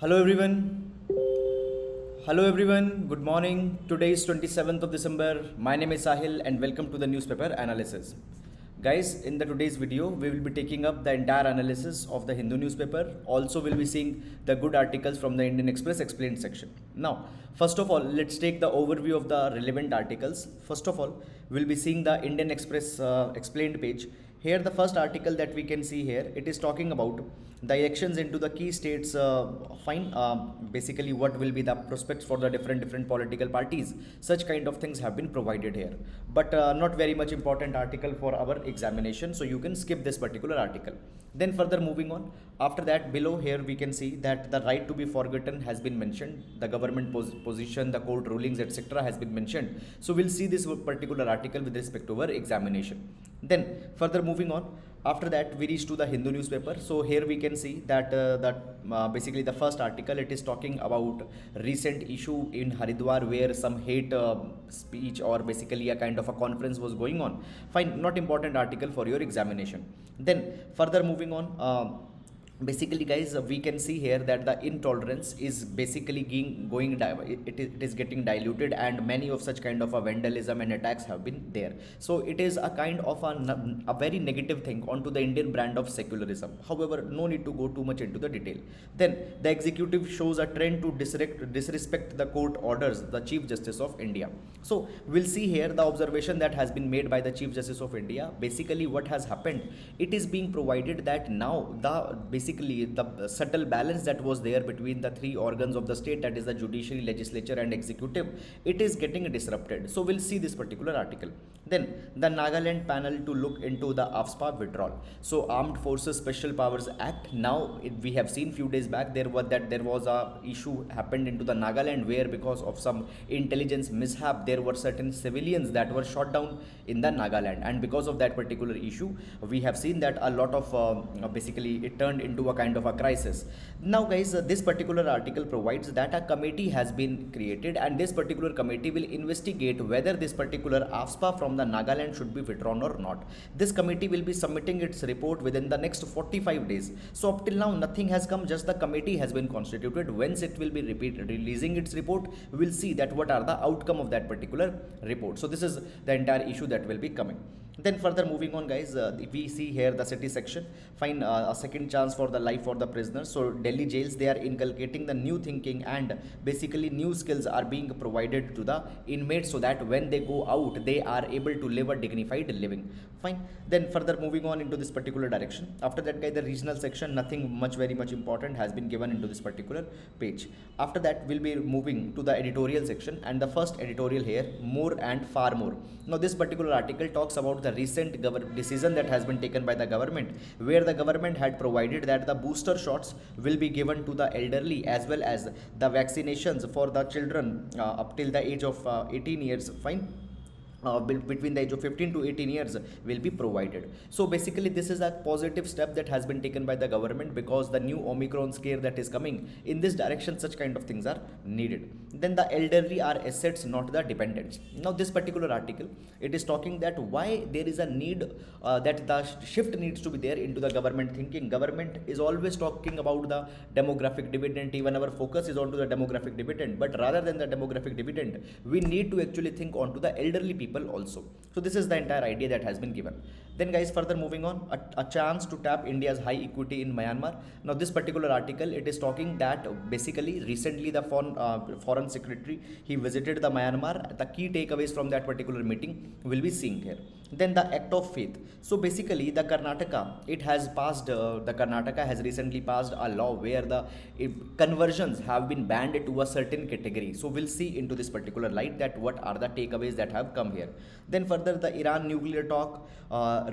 Hello everyone. Hello everyone. Good morning. Today is 27th of December. My name is Sahil and welcome to the newspaper analysis. Guys, in the today's video, we will be taking up the entire analysis of the Hindu newspaper. Also, we'll be seeing the good articles from the Indian Express explained section. Now, first of all, let's take the overview of the relevant articles. First of all, we'll be seeing the Indian Express explained page. Here, the first article that we can see here, it is talking about the elections into the key states. Fine. Basically, what will be the prospects for the different political parties? Such kind of things have been provided here, but not very much important article for our examination. So you can skip this particular article. Then further moving on. After that, below here we can see that the right to be forgotten has been mentioned. The government position, the court rulings, etc. has been mentioned. So we'll see this particular article with respect to our examination. Then further moving on, after that we reach to the Hindu newspaper. So here we can see that basically the first article, it is talking about recent issue in Haridwar where some hate speech or basically a kind of a conference was going on. Fine, not important article for your examination. Then further moving on, basically guys, we can see here that the intolerance is basically it is getting diluted, and many of such kind of a vandalism and attacks have been there. So it is a kind of a very negative thing onto the Indian brand of secularism. However, no need to go too much into the detail. Then the executive shows a trend to disrespect the court orders, the Chief Justice of India. So we'll see here the observation that has been made by the Chief Justice of India. Basically what has happened, it is being provided that now basically the subtle balance that was there between the three organs of the state, that is the judiciary, legislature and executive, it is getting disrupted. So we'll see this particular article. Then the Nagaland panel to look into the AFSPA withdrawal. So Armed Forces Special Powers Act, now we have seen few days back there was a issue happened into the Nagaland where because of some intelligence mishap there were certain civilians that were shot down in the Nagaland, and because of that particular issue we have seen that a lot of basically it turned into a kind of a crisis. Now guys, this particular article provides that a committee has been created, and this particular committee will investigate whether this particular AFSPA from the Nagaland should be withdrawn or not. This committee will be submitting its report within the next 45 days. So up till now nothing has come, just the committee has been constituted. Once it will be releasing its report, we will see that what are the outcome of that particular report. So this is the entire issue that will be coming. Then further moving on guys, we see here the city section. Fine, a second chance for the life for the prisoners. So Delhi jails, they are inculcating the new thinking, and basically new skills are being provided to the inmates so that when they go out they are able to live a dignified living. Fine. Then further moving on into this particular direction. After that guys, the regional section, nothing much very much important has been given into this particular page. After that we'll be moving to the editorial section, and the first editorial here, more and far more. Now this particular article talks about the recent decision that has been taken by the government, where the government had provided that the booster shots will be given to the elderly as well as the vaccinations for the children up till the age of 18 years. Fine. Between the age of 15 to 18 years will be provided. So basically this is a positive step that has been taken by the government, because the new Omicron scare that is coming in this direction, such kind of things are needed. Then the elderly are assets, not the dependents. Now this particular article, it is talking that why there is a need that the shift needs to be there into the government thinking. Government is always talking about the demographic dividend, even our focus is onto the demographic dividend, but rather than the demographic dividend we need to actually think onto the elderly people also. So this is the entire idea that has been given. Then guys, further moving on, a chance to tap India's high equity in Myanmar. Now this particular article, it is talking that basically recently the foreign secretary, he visited the Myanmar. The key takeaways from that particular meeting will be seen here. Then the act of faith. So basically the Karnataka, it has passed the Karnataka has recently passed a law where the conversions have been banned to a certain category. So we'll see into this particular light that what are the takeaways that have come here. Then further, the Iran nuclear talk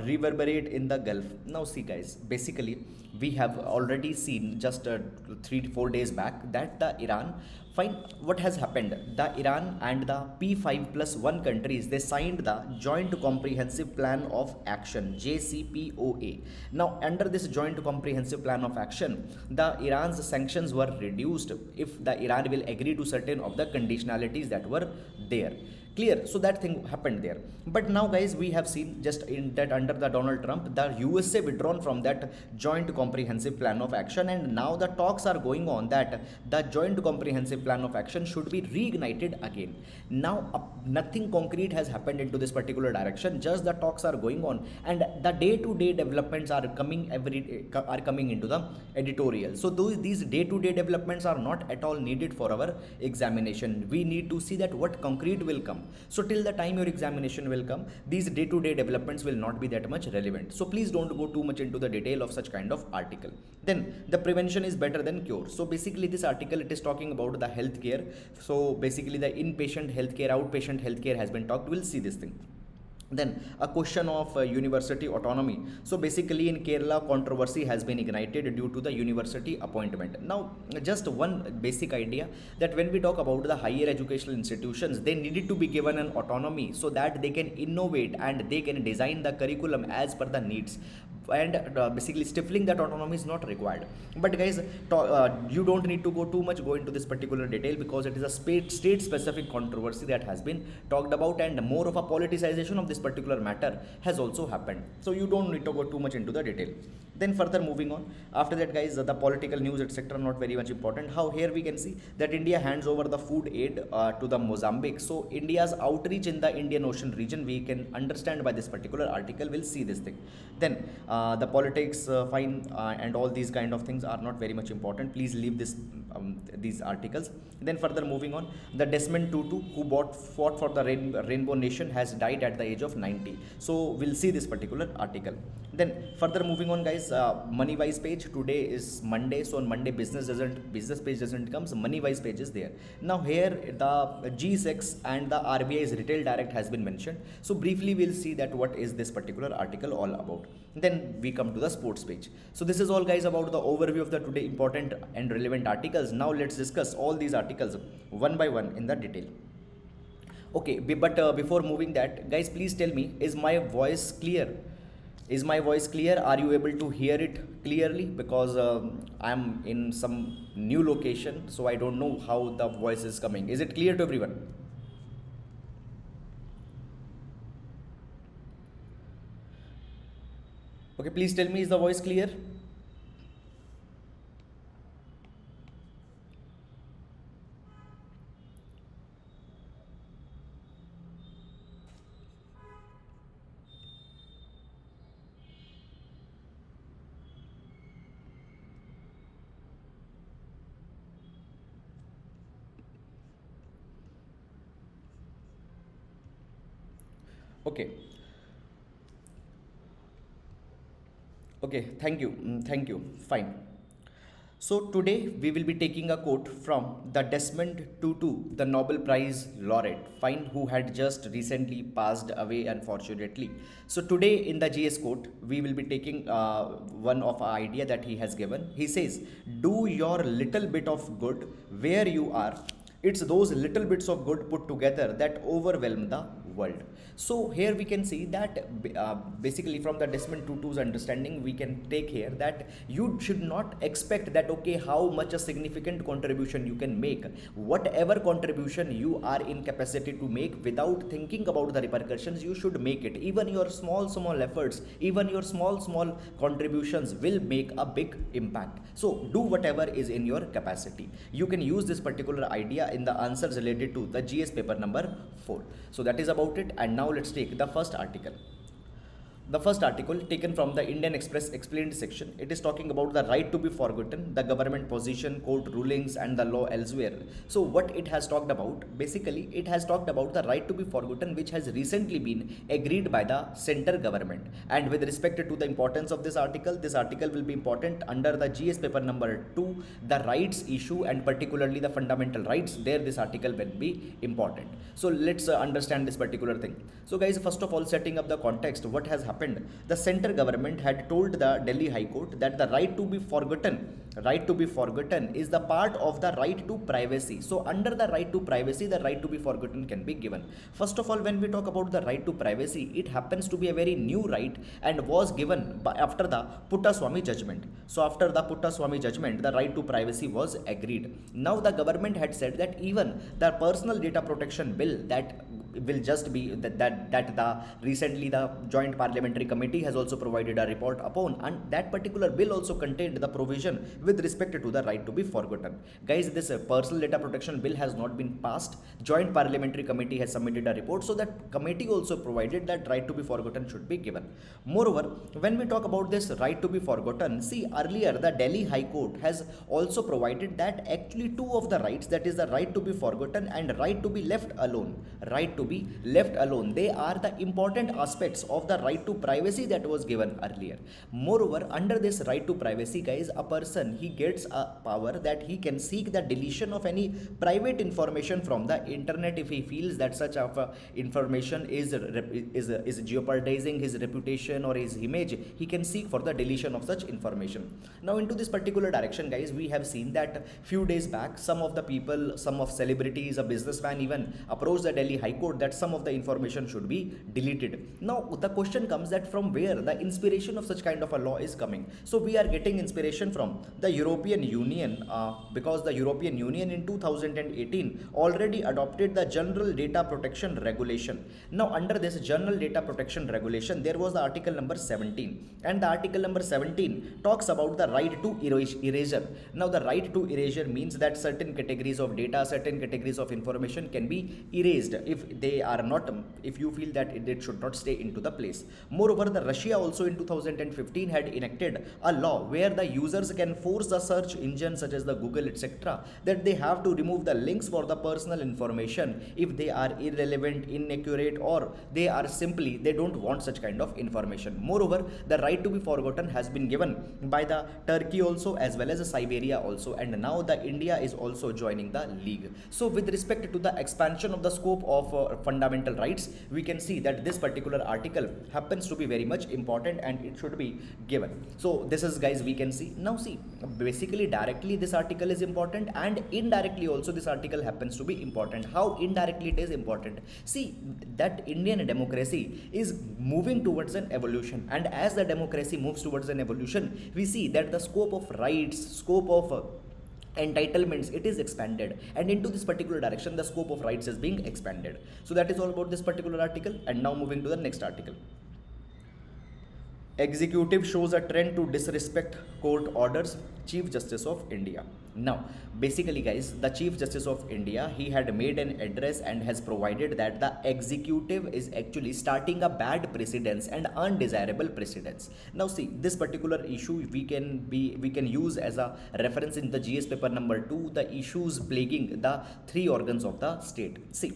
reverberate in the Gulf. Now see guys, basically we have already seen just 3 to 4 days back that the Iran, fine, what has happened, the Iran and the P5+1 countries, they signed the Joint Comprehensive Plan of Action, JCPOA. Now under this Joint Comprehensive Plan of Action, the Iran's sanctions were reduced if the Iran will agree to certain of the conditionalities that were there. Clear? So that thing happened there. But now guys, we have seen just in that under the Donald Trump, the USA withdrawn from that joint comprehensive plan of action, and now the talks are going on that the joint comprehensive plan of action should be reignited again. Now nothing concrete has happened into this particular direction, just the talks are going on, and the day-to-day developments are coming into the editorial. So these day-to-day developments are not at all needed for our examination. We need to see that what concrete will come. So till the time your examination will come, these day-to-day developments will not be that much relevant. So please don't go too much into the detail of such kind of article. Then the prevention is better than cure. So basically this article, it is talking about the healthcare. So basically the inpatient healthcare, outpatient healthcare has been talked. We'll see this thing. Then a question of university autonomy. So basically in Kerala, controversy has been ignited due to the university appointment. Now just one basic idea, that when we talk about the higher educational institutions, they needed to be given an autonomy so that they can innovate and they can design the curriculum as per the needs, and basically stifling that autonomy is not required. But guys, you don't need to go into this particular detail, because it is a state specific controversy that has been talked about, and more of a politicization of this particular matter has also happened. So you don't need to go too much into the detail. Then further moving on, after that guys, the political news etc not very much important. How here we can see that India hands over the food aid to the Mozambique. So India's outreach in the Indian Ocean region, we can understand by this particular article. We'll see this thing. Then the politics, fine, and all these kind of things are not very much important. Please leave these articles. Then further moving on, the Desmond Tutu, who fought for the Rainbow Nation, has died at the age of 90. So we'll see this particular article. Then further moving on guys, money wise page. Today is Monday, so on Monday business page doesn't come, so money wise page is there. Now here the G6 and the RBI's retail direct has been mentioned. So briefly we'll see that what is this particular article all about. Then we come to the sports page. So this is all guys about the overview of the today important and relevant articles. Now let's discuss all these articles one by one in the detail. Okay, but before moving that, guys, please tell me, is my voice clear? Is my voice clear? Are you able to hear it clearly? Because I'm in some new location, so I don't know how the voice is coming. Is it clear to everyone? Okay, please tell me, is the voice clear? Okay. Okay, thank you. Thank you. Fine. So today we will be taking a quote from the Desmond Tutu, the Nobel Prize laureate, fine, who had just recently passed away unfortunately. So today in the GS quote, we will be taking one of our idea that he has given. He says, "Do your little bit of good where you are. It's those little bits of good put together that overwhelm the world." So here we can see that basically from the Desmond Tutu's understanding, we can take here that you should not expect that okay, how much a significant contribution you can make. Whatever contribution you are in capacity to make, without thinking about the repercussions, you should make it. Even your small efforts, even your small contributions will make a big impact. So do whatever is in your capacity. You can use this particular idea in the answers related to the GS paper number 4. So that is about it. And now let's take the first article. The first article taken from the Indian Express explained section. It is talking about the right to be forgotten, the government position, court rulings and the law elsewhere. So what it has talked about, basically it has talked about the right to be forgotten, which has recently been agreed by the center government. And with respect to the importance of this article will be important under the GS paper number 2, the rights issue and particularly the fundamental rights. There this article will be important. So let's understand this particular thing. So guys, first of all, setting up the context, what has happened? The center government had told the Delhi High Court that the right to be forgotten right to be forgotten is the part of the right to privacy. So under the right to privacy, the right to be forgotten can be given. First of all, when we talk about the right to privacy, it happens to be a very new right and was given after the Puttaswamy judgment. So after the Puttaswamy judgment, the right to privacy was agreed. Now the government had said that even the personal data protection bill that will just be that the recently the joint parliamentary committee has also provided a report upon, and that particular bill also contained the provision with respect to the right to be forgotten. Guys, this personal data protection bill has not been passed. Joint parliamentary committee has submitted a report, so that committee also provided that right to be forgotten should be given. Moreover, when we talk about this right to be forgotten, see, earlier the Delhi High Court has also provided that actually two of the rights, that is the right to be forgotten and right to be left alone, they are the important aspects of the right to privacy that was given earlier. Moreover, under this right to privacy, guys, a person, he gets a power that he can seek the deletion of any private information from the internet if he feels that such of information is jeopardizing his reputation or his image. He can seek for the deletion of such information. Now into this particular direction, guys, we have seen that few days back some of the people, some of celebrities, a businessman even approached the Delhi High Court that some of the information should be deleted. Now the question comes that from where the inspiration of such kind of a law is coming. So we are getting inspiration from the European Union, because the European Union in 2018 already adopted the General Data Protection Regulation. Now under this General Data Protection Regulation, there was the article number 17, and the article number 17 talks about the right to erasure. Now the right to erasure means that certain categories of data, certain categories of information can be erased if they are not, if you feel that it should not stay into the place. Moreover, the Russia also in 2015 had enacted a law where the users can force the search engine such as the Google, etc., that they have to remove the links for the personal information if they are irrelevant, inaccurate, or they are simply they don't want such kind of information. Moreover, the right to be forgotten has been given by the Turkey also as well as Siberia also, and now the India is also joining the league. So with respect to the expansion of the scope of fundamental rights, we can see that this particular article happens to be very much important and it should be given. So this is, guys, we can see. Now see, basically directly this article is important and indirectly also this article happens to be important. How indirectly it is important? See, that Indian democracy is moving towards an evolution, and as the democracy moves towards an evolution, we see that the scope of rights, scope of entitlements, it is expanded, and into this particular direction the scope of rights is being expanded. So that is all about this particular article. And now moving to the next article. Executive shows a trend to disrespect court orders, Chief Justice of India. Now basically, guys, the Chief Justice of India, he had made an address and has provided that the executive is actually starting a bad precedence and undesirable precedence. Now see, this particular issue we can use as a reference in the GS paper number 2, the issues plaguing the three organs of the state. See,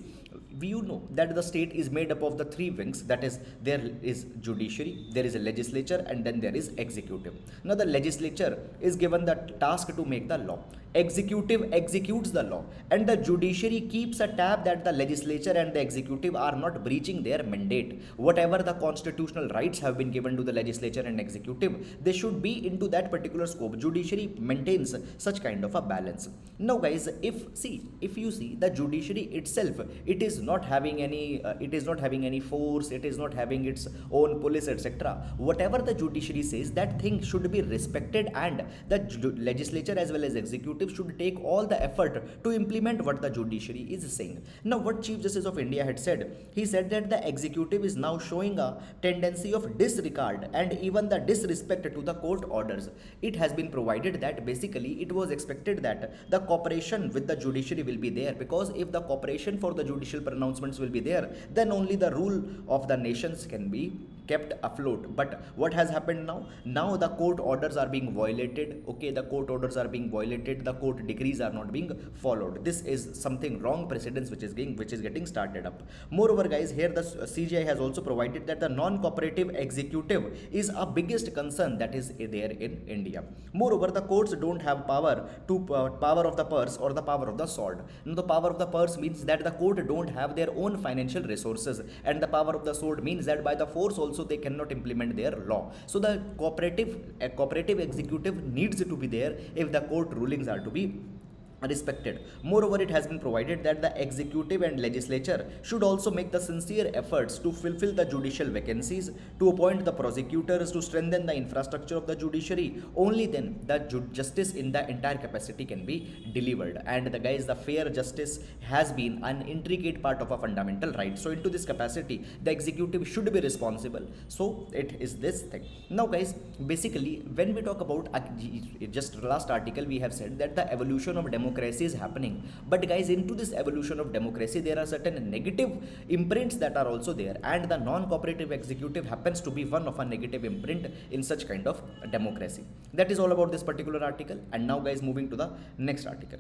you know that the state is made up of the three wings, that is, there is judiciary, there is a legislature, and then there is executive. Now the legislature is given the task to make the law, executive executes the law, and the judiciary keeps a tab that the legislature and the executive are not breaching their mandate. Whatever the constitutional rights have been given to the legislature and executive, they should be into that particular scope. Judiciary maintains such kind of a balance. Now guys, if you see the judiciary itself, it is not having any force, it is not having its own police, etc. Whatever the judiciary says, that thing should be respected, and the legislature as well as executive should take all the effort to implement what the judiciary is saying. Now what Chief Justice of India had said, he said that the executive is now showing a tendency of disregard and even the disrespect to the court orders. It has been provided that basically it was expected that the cooperation with the judiciary will be there, because if the cooperation for the judicial pronouncements will be there, then only the rule of the nations can be kept afloat. But what has happened now? Now the court orders are being violated. Okay, the court orders are being violated, the court decrees are not being followed. This is something wrong precedence which is getting started up. Moreover, guys, here the CJI has also provided that the non-cooperative executive is a biggest concern that is there in India. Moreover, the courts don't have power of the purse or the power of the sword. Now, the power of the purse means that the court don't have their own financial resources, and the power of the sword means that by the force also also they cannot implement their law. So the cooperative executive needs to be there if the court rulings are to be respected. Moreover, it has been provided that the executive and legislature should also make the sincere efforts to fulfill the judicial vacancies, to appoint the prosecutors, to strengthen the infrastructure of the judiciary. Only then the justice in the entire capacity can be delivered. And the guys, the fair justice has been an intricate part of a fundamental right. So into this capacity, the executive should be responsible. So it is this thing. Now guys, basically when we talk about just last article, we have said that the evolution of democracy is happening, but guys, into this evolution of democracy there are certain negative imprints that are also there, and the non-cooperative executive happens to be one of a negative imprint in such kind of democracy. That is all about this particular article. And now guys, moving to the next article.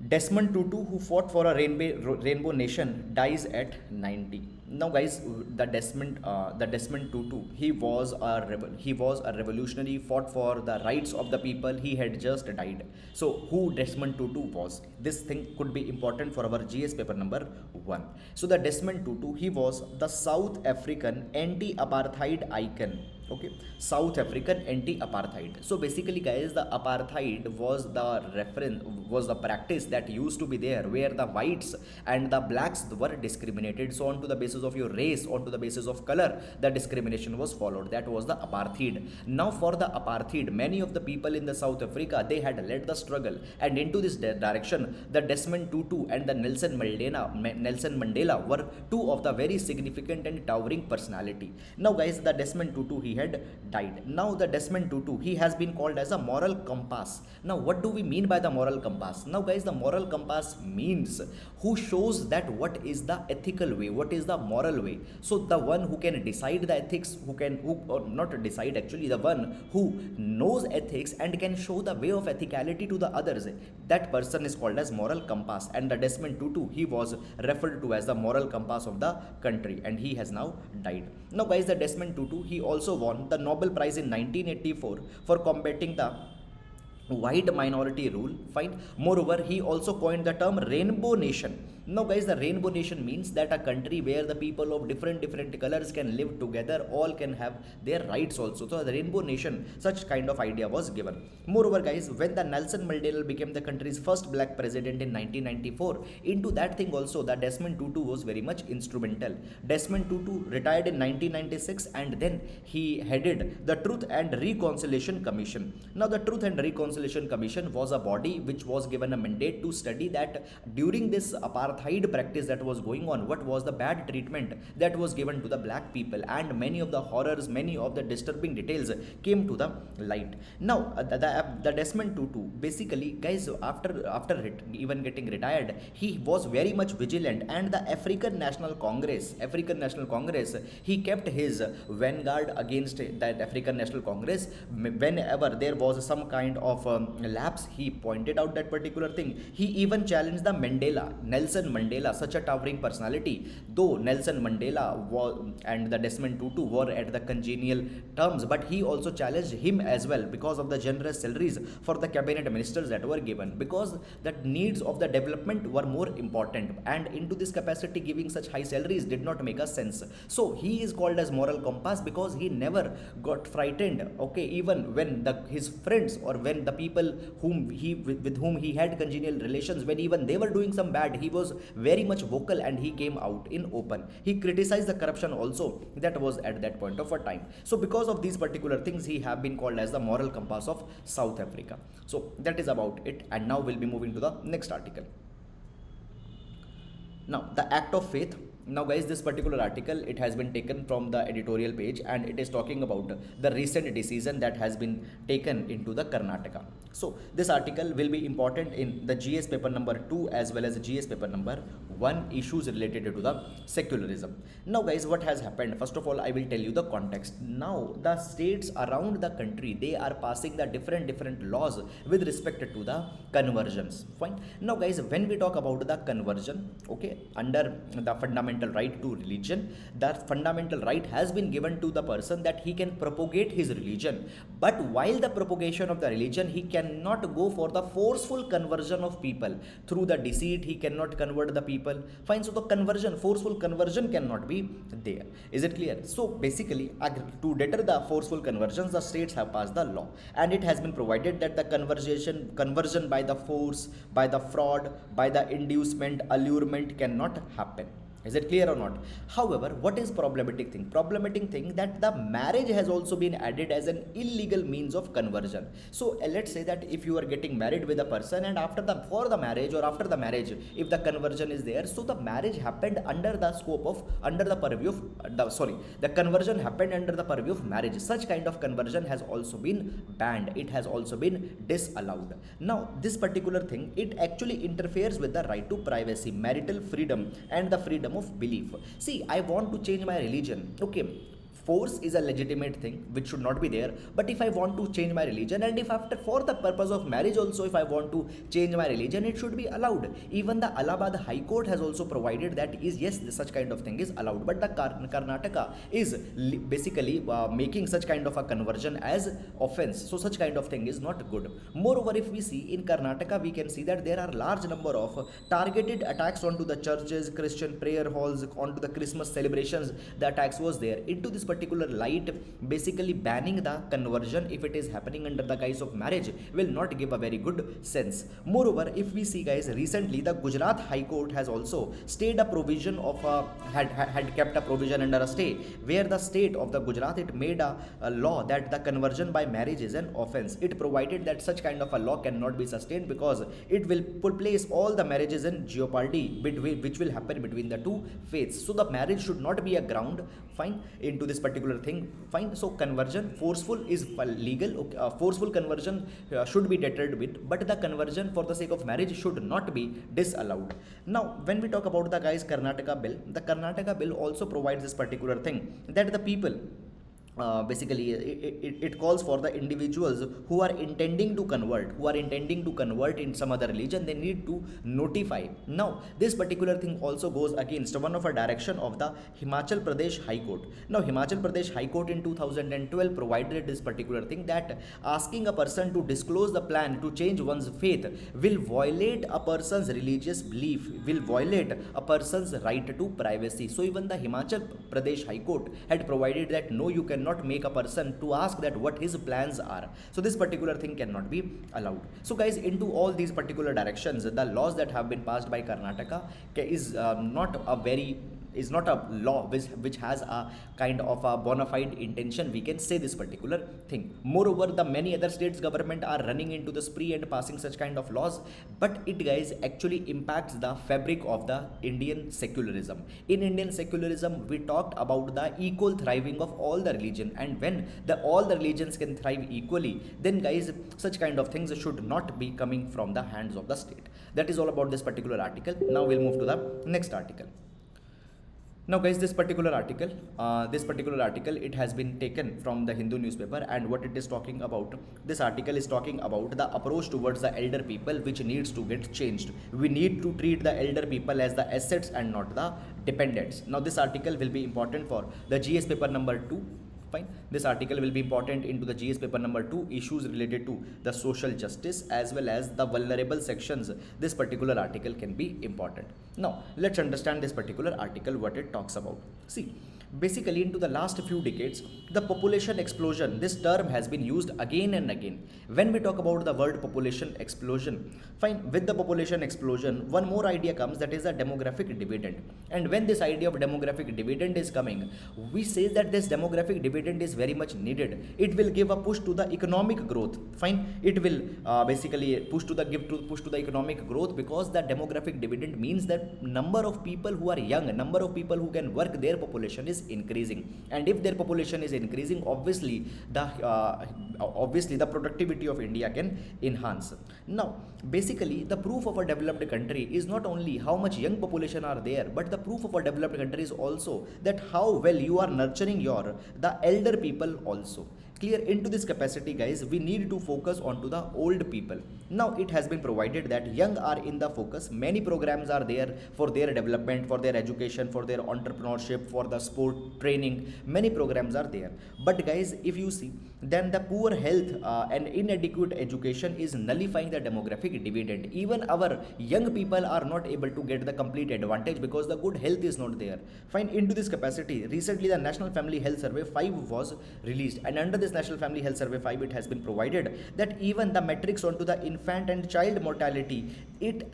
Desmond Tutu, who fought for a rainbow nation, dies at 90. Now, guys, the Desmond Tutu, he was a revolutionary, fought for the rights of the people. He had just died. So, who Desmond Tutu was? This thing could be important for our GS paper number 1. So, the Desmond Tutu, he was the South African anti-apartheid icon. Okay, South African anti-apartheid. So basically guys, the apartheid was the practice that used to be there, where the whites and the blacks were discriminated. So on to the basis of your race, on to the basis of color, the discrimination was followed. That was the apartheid. Now for the apartheid, many of the people in the South Africa, they had led the struggle, and into this direction, the Desmond Tutu and the Nelson Mandela were two of the very significant and towering personality. Now guys, the Desmond Tutu, he had died. Now the Desmond Tutu, he has been called as a moral compass. Now what do we mean by the moral compass? Now guys, the moral compass means who shows that what is the ethical way, what is the moral way. So the one who can decide the ethics, or not decide actually, the one who knows ethics and can show the way of ethicality to the others, that person is called as moral compass. And the Desmond Tutu, he was referred to as the moral compass of the country, and he has now died. Now guys, the Desmond Tutu, he also won the Nobel Prize in 1984 for combating the white minority rule. Fine. Moreover, he also coined the term rainbow nation. Now guys, the rainbow nation means that a country where the people of different colors can live together, all can have their rights also. So the rainbow nation, such kind of idea was given. Moreover guys, when the Nelson Mandela became the country's first black president in 1994, into that thing also the Desmond Tutu was very much instrumental. Desmond Tutu retired in 1996, and then he headed the Truth and Reconciliation Commission. Now the Truth and Reconciliation Commission was a body which was given a mandate to study that during this apartheid practice that was going on, what was the bad treatment that was given to the black people, and many of the horrors, many of the disturbing details came to the light. Now the Desmond Tutu, basically guys, after even getting retired, he was very much vigilant, and the African National Congress, he kept his vanguard against that African National Congress. Whenever there was some kind of lapse, he pointed out that particular thing. He even challenged the Nelson Mandela, such a towering personality. Though Nelson Mandela and the Desmond Tutu were at the congenial terms, but he also challenged him as well because of the generous salaries for the cabinet ministers that were given, because the needs of the development were more important, and into this capacity giving such high salaries did not make a sense. So he is called as moral compass because he never got frightened, okay, even when his friends or when the people with whom he had congenial relations, when even they were doing some bad, he was very much vocal and he came out in open. He criticized the corruption also that was at that point of a time. So because of these particular things, he have been called as the moral compass of South Africa. So that is about it, and now we'll be moving to the next article. Now the act of faith. Now guys, this particular article, it has been taken from the editorial page, and it is talking about the recent decision that has been taken into the Karnataka. So this article will be important in the GS paper number 2 as well as the GS paper number 1, issues related to the secularism. Now guys, what has happened? First of all, I will tell you the context. Now the states around the country, they are passing the different laws with respect to the conversions. Fine. Now guys, when we talk about the conversion, okay, under the fundamental right to religion, that fundamental right has been given to the person that he can propagate his religion, but while the propagation of the religion, he cannot go for the forceful conversion of people through the deceit. He cannot convert the people people. Fine, so the conversion, forceful conversion cannot be there. Is it clear? So basically, to deter the forceful conversions, the states have passed the law, and it has been provided that the conversion by the force, by the fraud, by the inducement, allurement cannot happen. Is it clear or not? However, what is problematic thing? Problematic thing that the marriage has also been added as an illegal means of conversion. So let's say that if you are getting married with a person, and for the marriage or after the marriage, if the conversion is there, so the marriage happened under the purview of the conversion happened under the purview of marriage. Such kind of conversion has also been banned. It has also been disallowed. Now, this particular thing, it actually interferes with the right to privacy, marital freedom, and the freedom of belief. See, I want to change my religion. Okay, force is a legitimate thing which should not be there. But if I want to change my religion, and if after for the purpose of marriage also, if I want to change my religion, it should be allowed. Even the Allahabad High Court has also provided that is yes, such kind of thing is allowed. But the Karnataka is basically making such kind of a conversion as offense. So such kind of thing is not good. Moreover, if we see in Karnataka, we can see that there are large number of targeted attacks onto the churches, Christian prayer halls, onto the Christmas celebrations. The attacks was there. Into this particular light, basically banning the conversion if it is happening under the guise of marriage will not give a very good sense. Moreover, if we see guys, recently the Gujarat High Court has also stayed a provision of had kept a provision under a stay, where the state of the Gujarat, it made a law that the conversion by marriage is an offense. It provided that such kind of a law cannot be sustained because it will place all the marriages in jeopardy which will happen between the two faiths. So the marriage should not be a ground, fine, into this particular thing, fine. So conversion, forceful is legal. Okay, forceful conversion should be deterred with, but the conversion for the sake of marriage should not be disallowed. Now, when we talk about the guys Karnataka bill, the Karnataka bill also provides this particular thing that the people basically it calls for the individuals who are intending to convert in some other religion, they need to notify. Now, this particular thing also goes against one of a direction of the Himachal Pradesh High Court. Now, Himachal Pradesh High Court in 2012 provided this particular thing that asking a person to disclose the plan to change one's faith will violate a person's religious belief, will violate a person's right to privacy. So even the Himachal Pradesh High Court had provided that no, you cannot make a person to ask that what his plans are. So this particular thing cannot be allowed. So guys, into all these particular directions, the laws that have been passed by Karnataka is not a law which has a kind of a bona fide intention, we can say this particular thing. Moreover, the many other states government are running into the spree and passing such kind of laws, but it guys actually impacts the fabric of the Indian secularism. In Indian secularism, we talked about the equal thriving of all the religion, and when all the religions can thrive equally, then guys, such kind of things should not be coming from the hands of the state. That is all about this particular article. Now we'll move to the next article. Now guys, this particular article, it has been taken from the Hindu newspaper, and what it is talking about, this article is talking about the approach towards the elder people which needs to get changed. We need to treat the elder people as the assets and not the dependents. Now this article will be important for the GS paper number 2. Fine. This article will be important into the GS paper number 2, issues related to the social justice as well as the vulnerable sections. This particular article can be important. Now, let's understand this particular article, what it talks about. See, basically into the last few decades, the population explosion, this term has been used again and again. When we talk about the word population explosion, fine, with the population explosion, one more idea comes, that is a demographic dividend. And when this idea of demographic dividend is coming, we say that this demographic dividend is very much needed. It will give a push to the economic growth. Fine, it will basically push to the economic growth, because the demographic dividend means that number of people who are young, number of people who can work, their population is increasing, and if their population is increasing, obviously the productivity of India can enhance. Now, basically, the proof of a developed country is not only how much young population are there, but the proof of a developed country is also that how well you are nurturing the elder people also. Clear. Into this capacity, guys, we need to focus onto the old people. Now it has been provided that young are in the focus. Many programs are there for their development, for their education, for their entrepreneurship, for the sport training. Many programs are there, but guys, if you see, then the poor health and inadequate education is nullifying the demographic dividend. Even our young people are not able to get the complete advantage because the good health is not there. Fine. Into this capacity, recently the National Family Health Survey 5 was released, and under this National Family Health Survey 5, it has been provided that even the metrics onto the infant and child mortality,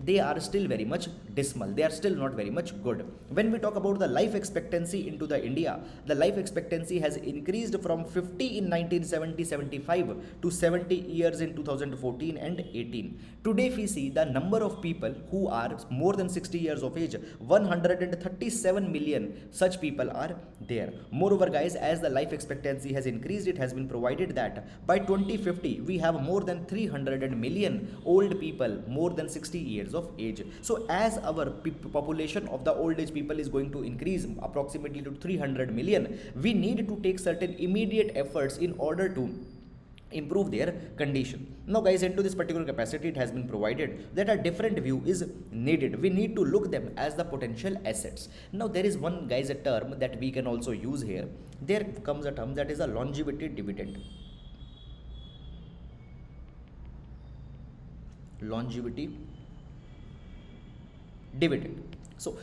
they are still very much dismal. They are still not very much good. When we talk about the life expectancy into the India, the life expectancy has increased from 50 in 1970-75 to 70 years in 2014 and 18. Today if we see the number of people who are more than 60 years of age, 137 million such people are there. Moreover, guys, as the life expectancy has increased, it has been provided that by 2050 we have more than 300 million old people more than 60 years of age. So as our population of the old age people is going to increase approximately to 300 million, we need to take certain immediate efforts in order to improve their condition. Now guys, into this particular capacity, it has been provided that a different view is needed. We need to look them as the potential assets. Now there is one, guys, a term that we can also use here. There comes a term that is a longevity dividend. Longevity dividend. So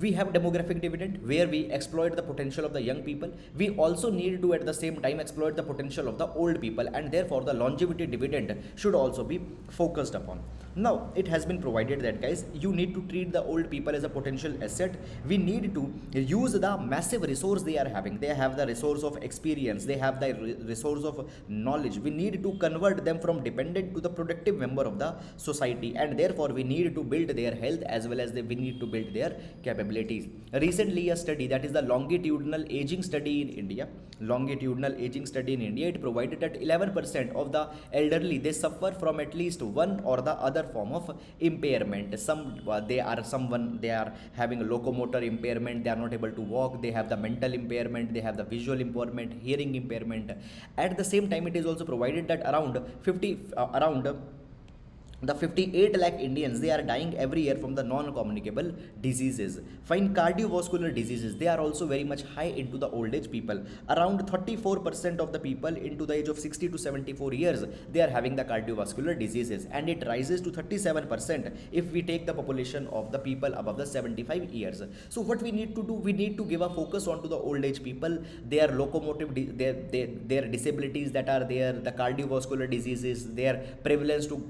we have demographic dividend where we exploit the potential of the young people. We also need to at the same time exploit the potential of the old people, and therefore the longevity dividend should also be focused upon. Now it has been provided that, guys, you need to treat the old people as a potential asset. We need to use the massive resource they are having. They have the resource of experience, they have the resource of knowledge. We need to convert them from dependent to the productive member of the society, and therefore we need to build their health as well as we need to build their capabilities. Recently a study, that is the longitudinal aging study in India, it provided that 11% of the elderly, they suffer from at least one or the other form of impairment. They are having a locomotor impairment, they are not able to walk, they have the mental impairment, they have the visual impairment, hearing impairment. At the same time, it is also provided that around 58 lakh Indians, they are dying every year from the non-communicable diseases. Fine. Cardiovascular diseases, they are also very much high into the old age people. Around 34% of the people into the age of 60 to 74 years, they are having the cardiovascular diseases, and it rises to 37% if we take the population of the people above the 75 years. So what we need to do, we need to give a focus on to the old age people, their locomotive, their disabilities that are there, the cardiovascular diseases, their prevalence to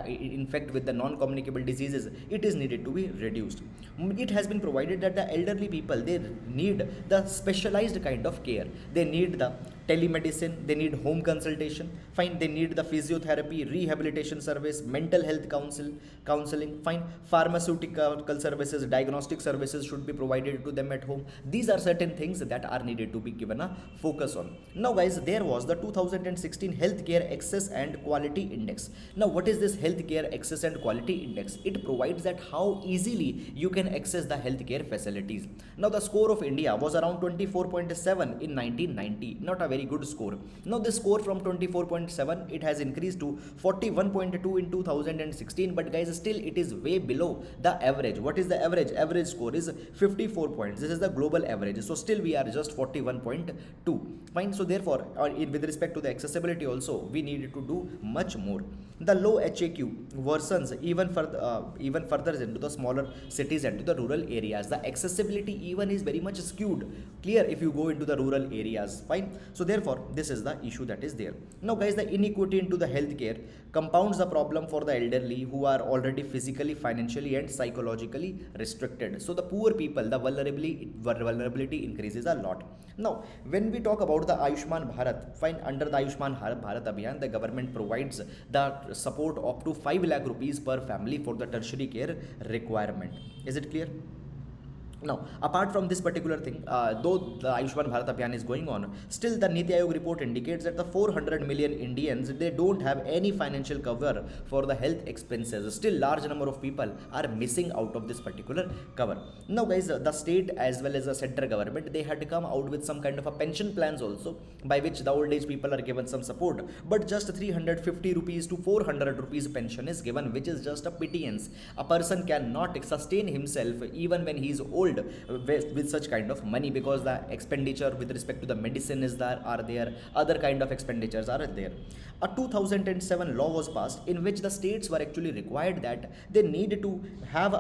infect with the non-communicable diseases, it is needed to be reduced. It has been provided that the elderly people, they need the specialized kind of care. They need the telemedicine, they need home consultation. Fine. They need the physiotherapy, rehabilitation service, mental health counseling. Fine. Pharmaceutical services, diagnostic services should be provided to them at home. These are certain things that are needed to be given a focus on. Now guys, there was the 2016 Healthcare Access and Quality Index. Now what is this Healthcare Access and Quality Index? It provides that how easily you can access the healthcare facilities. Now the score of India was around 24.7 in 1990, not a very good score. Now the score from 24.7, it has increased to 41.2 in 2016, but guys, still it is way below the average. What is the average? Average score is 54 points. This is the global average. So still we are just 41.2. Fine. So therefore, with respect to the accessibility also, we need to do much more. The low HAQ worsens even further into the smaller cities and to the rural areas. The accessibility even is very much skewed. Clear, if you go into the rural areas. Fine. So therefore, this is the issue that is there. Now guys, the inequity into the healthcare compounds the problem for the elderly who are already physically, financially and psychologically restricted. So the poor people, the vulnerability increases a lot. Now when we talk about the Ayushman Bharat, fine, under the Ayushman Bharat Abhiyan, the government provides the support up to 5 lakh rupees per family for the tertiary care requirement. Is it clear? Now, apart from this particular thing, though the Ayushman Bharat Abhiyan is going on, still the Niti Aayog report indicates that the 400 million Indians, they don't have any financial cover for the health expenses. Still, large number of people are missing out of this particular cover. Now, guys, the state as well as the central government, they had to come out with some kind of a pension plans also, by which the old age people are given some support. But just 350 rupees to 400 rupees pension is given, which is just a pittance. A person cannot sustain himself even when he is old with such kind of money, because the expenditure with respect to the medicine is there, are there, other kind of expenditures are there. A 2007 law was passed in which the states were actually required that they need to have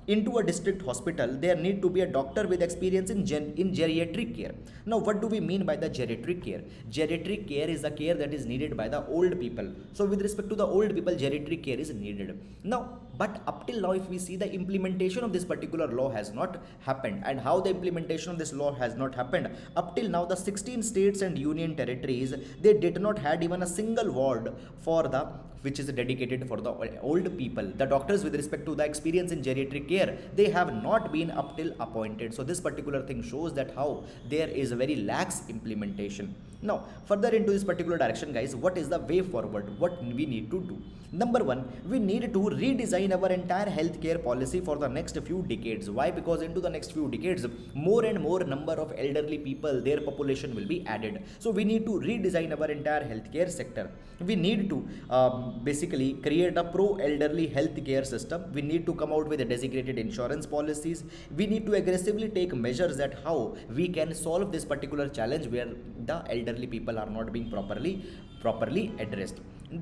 into a district hospital there need to be a doctor with experience in geriatric care. Now, what do we mean by the geriatric care? Geriatric care is the care that is needed by the old people. So with respect to the old people, geriatric care is needed. Now, but up till now, if we see, the implementation of this particular law has not happened. And how the implementation of this law has not happened, up till now the 16 states and union territories, they did not had even a single ward for the which is dedicated for the old people. The doctors with respect to the experience in geriatric care, they have not been up till appointed. So this particular thing shows that how there is a very lax implementation. Now, further into this particular direction, guys, what is the way forward? What we need to do? Number one, we need to redesign our entire healthcare policy for the next few decades. Why? Because into the next few decades, more and more number of elderly people, their population will be added. So we need to redesign our entire healthcare sector. We need to basically create a pro-elderly healthcare system. We need to come out with a designated insurance policies. We need to aggressively take measures that how we can solve this particular challenge where the elderly people are not being properly addressed.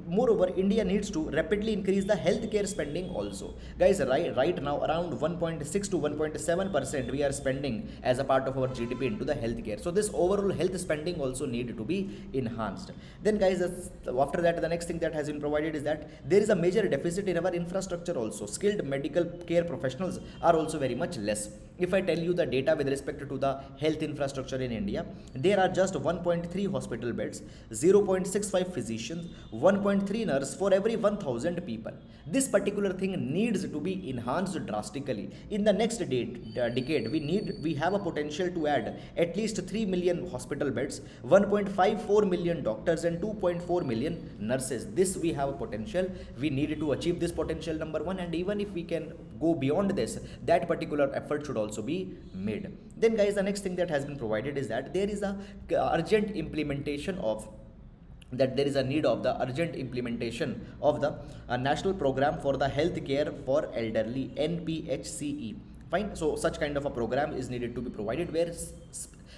Moreover, India needs to rapidly increase the healthcare spending also. Guys, right now around 1.6 to 1.7% we are spending as a part of our GDP into the healthcare. So this overall health spending also need to be enhanced. Then guys, after that, the next thing that has been provided is that there is a major deficit in our infrastructure also. Skilled medical care professionals are also very much less. If I tell you the data with respect to the health infrastructure in India, there are just 1.3 hospital beds, 0.65 physicians, 1.3 nurse for every 1000 people. This particular thing needs to be enhanced drastically. In the next decade, we have a potential to add at least 3 million hospital beds, 1.54 million doctors and 2.4 million nurses. This we have a potential. We need to achieve this potential, number one, and even if we can go beyond this, that particular effort should also be made. Then guys, the next thing that has been provided is that there is a urgent implementation of that there is a need of the urgent implementation of the national program for the health care for elderly, NPHCE. Fine. So such kind of a program is needed to be provided where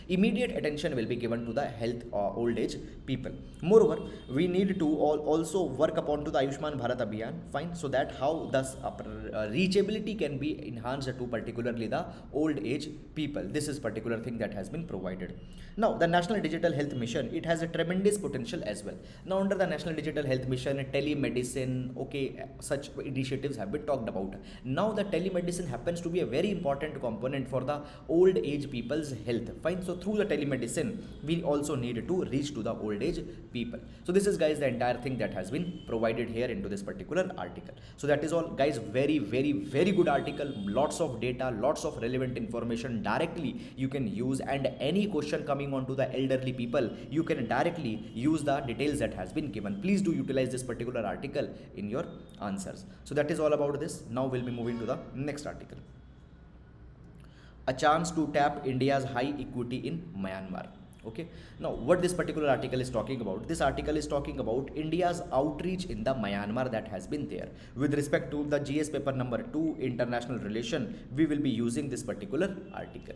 immediate attention will be given to the health old age people. Moreover, we need to also work upon to the Ayushman Bharat Abhiyan, fine, so that how thus reachability can be enhanced to particularly the old age people. This is particular thing that has been provided. Now, the National Digital Health Mission, it has a tremendous potential as well. Now, under the National Digital Health Mission, telemedicine, okay, such initiatives have been talked about. Now, the telemedicine happens to be a very important component for the old age people's health, fine. So through the telemedicine, we also need to reach to the old age people. So this is, guys, the entire thing that has been provided here into this particular article. So that is all, guys. Very good article, lots of data, lots of relevant information directly you can use, and any question coming on to the elderly people, you can directly use the details that has been given. Please do utilize this particular article in your answers. So that is all about this. Now we'll be moving to the next article. A chance to tap India's high equity in Myanmar. Okay, now what this particular article is talking about, this article is talking about India's outreach in the Myanmar that has been there. With respect to the GS paper number 2, international relation, we will be using this particular article,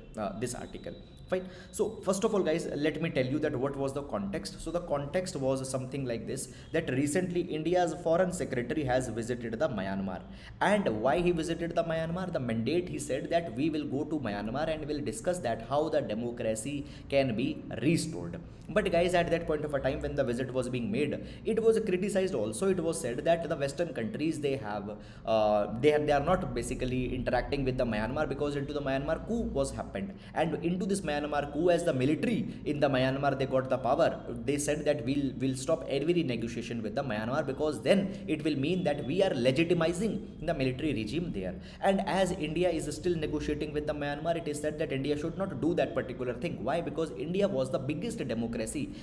fine. So first of all, guys, let me tell you that what was the context. So the context was something like this, that recently India's foreign secretary has visited the Myanmar. And why he visited the Myanmar? The mandate, he said that we will go to Myanmar and will discuss that how the democracy can be restored. But guys, at that point of a time when the visit was being made, it was criticized also. It was said that the Western countries, they are not basically interacting with the Myanmar, because into the Myanmar coup was happened, and into this Myanmar coup, as the military in the Myanmar they got the power, they said that we'll stop every negotiation with the Myanmar, because then it will mean that we are legitimizing the military regime there. And as India is still negotiating with the Myanmar, it is said that India should not do that particular thing. Why? Because India was the biggest democracy,